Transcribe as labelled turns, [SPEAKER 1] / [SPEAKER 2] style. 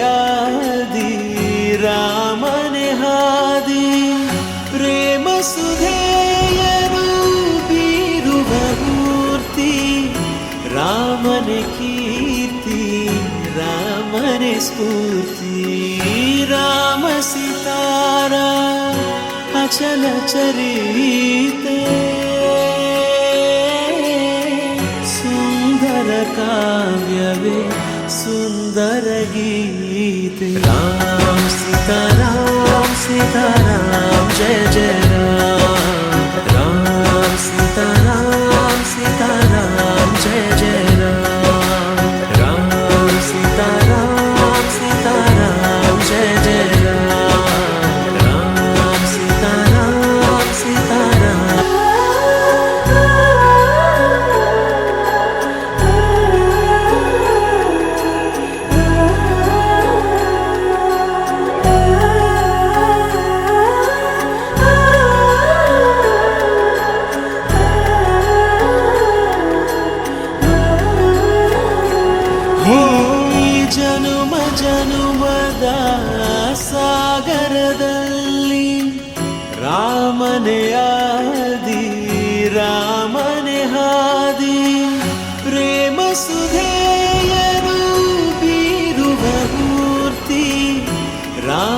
[SPEAKER 1] ಆದಿ ರಾಮನೆ ಹಾದಿ ಪ್ರೇಮ ಸುಧೆಯನು ಬೀರುವ ಮೂರ್ತಿ ರಾಮನೆ ಕೀರ್ತಿ ರಾಮನೆ ಸ್ಫೂರ್ತಿ ರಾಮ ಸಿತಾರ ಅಚಲ ಚರಿತೆ ಸುಂದರ ಕಾವ್ಯವೇ सुंदर गीत राम सीताराम सीताराम जय जय राम राम सीताराम सीताराम जय जय राम राम सीताराम सीताराम जय जय राम राम सीताराम सीताराम ಜನುಮ ಜನುಮದ ಸಾಗರದಲ್ಲಿ ರಾಮನೆ ಆದಿ ರಾಮನೆ ಹಾದಿ ಪ್ರೇಮ ಸುಧೆಯನು ಬೀರುವ ಮೂರ್ತಿ ರಾಮ